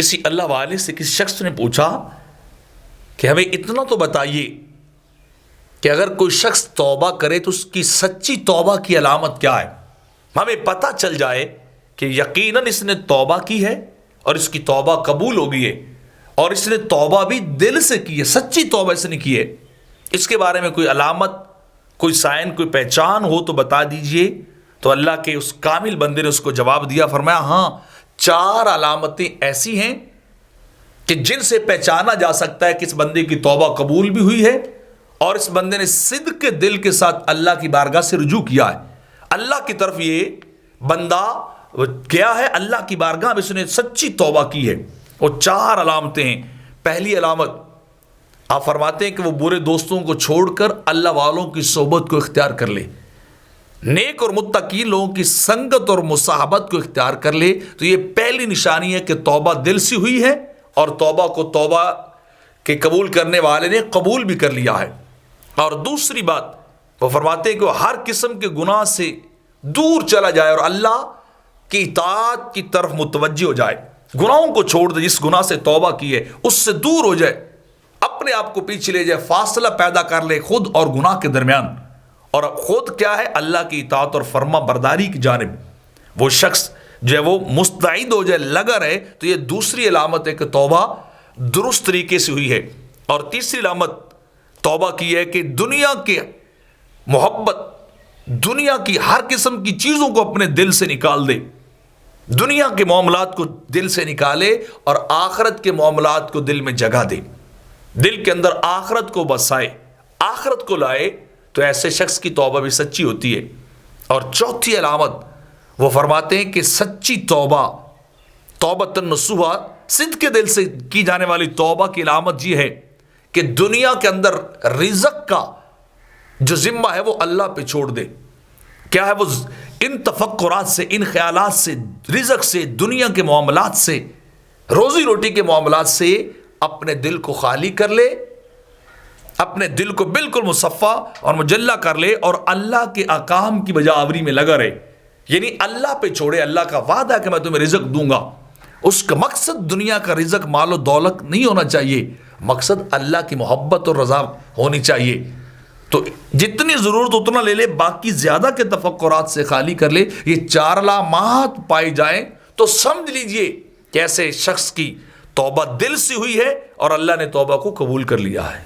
کسی اللہ والے سے کسی شخص نے پوچھا کہ ہمیں اتنا تو بتائیے کہ اگر کوئی شخص توبہ کرے تو اس کی سچی توبہ کی علامت کیا ہے، ہمیں پتہ چل جائے کہ یقیناً اس نے توبہ کی ہے اور اس کی توبہ قبول ہو گئی ہے اور اس نے توبہ بھی دل سے کی ہے، سچی توبہ اس نے کی ہے، اس کے بارے میں کوئی علامت، کوئی سائن، کوئی پہچان ہو تو بتا دیجئے۔ تو اللہ کے اس کامل بندے نے اس کو جواب دیا، فرمایا ہاں 4 علامتیں ایسی ہیں کہ جن سے پہچانا جا سکتا ہے کہ اس بندے کی توبہ قبول بھی ہوئی ہے اور اس بندے نے صدق کے دل کے ساتھ اللہ کی بارگاہ سے رجوع کیا ہے، اللہ کی طرف یہ بندہ گیا ہے، اللہ کی بارگاہ میں اس نے سچی توبہ کی ہے۔ وہ 4 علامتیں ہیں۔ پہلی علامت آپ فرماتے ہیں کہ وہ برے دوستوں کو چھوڑ کر اللہ والوں کی صحبت کو اختیار کر لے، نیک اور متقی لوگوں کی سنگت اور مصاحبت کو اختیار کر لے، تو یہ پہلی نشانی ہے کہ توبہ دل سے ہوئی ہے اور توبہ کو توبہ کے قبول کرنے والے نے قبول بھی کر لیا ہے۔ اور دوسری بات وہ فرماتے ہیں کہ وہ ہر قسم کے گناہ سے دور چلا جائے اور اللہ کی اطاعت کی طرف متوجہ ہو جائے، گناہوں کو چھوڑ دے، جس گناہ سے توبہ کی ہے اس سے دور ہو جائے، اپنے آپ کو پیچھے لے جائے، فاصلہ پیدا کر لے خود اور گناہ کے درمیان، اور خود کیا ہے اللہ کی اطاعت اور فرما برداری کی جانب وہ شخص جو ہے وہ مستعد ہو جائے، لگا رہے، تو یہ دوسری علامت ہے کہ توبہ درست طریقے سے ہوئی ہے۔ اور تیسری علامت توبہ کی ہے کہ دنیا کے محبت، دنیا کی ہر قسم کی چیزوں کو اپنے دل سے نکال دے، دنیا کے معاملات کو دل سے نکالے اور آخرت کے معاملات کو دل میں جگہ دے، دل کے اندر آخرت کو بسائے، آخرت کو لائے، تو ایسے شخص کی توبہ بھی سچی ہوتی ہے۔ اور چوتھی علامت وہ فرماتے ہیں کہ سچی توبہ، توبۃ نصوحہ، صدق کے دل سے کی جانے والی توبہ کی علامت یہ ہے کہ دنیا کے اندر رزق کا جو ذمہ ہے وہ اللہ پہ چھوڑ دے۔ کیا ہے وہ؟ ان تفکرات سے، ان خیالات سے، رزق سے، دنیا کے معاملات سے، روزی روٹی کے معاملات سے اپنے دل کو خالی کر لے، اپنے دل کو بالکل مصفا اور مجلہ کر لے اور اللہ کے احکام کی بجا آوری میں لگا رہے، یعنی اللہ پہ چھوڑے۔ اللہ کا وعدہ ہے کہ میں تمہیں رزق دوں گا، اس کا مقصد دنیا کا رزق، مال و دولت نہیں ہونا چاہیے، مقصد اللہ کی محبت اور رضا ہونی چاہیے۔ تو جتنی ضرورت اتنا لے لے، باقی زیادہ کے تفکرات سے خالی کر لے۔ یہ 4 علامات پائی جائیں تو سمجھ لیجئے کہ ایسے شخص کی توبہ دل سے ہوئی ہے اور اللہ نے توبہ کو قبول کر لیا ہے۔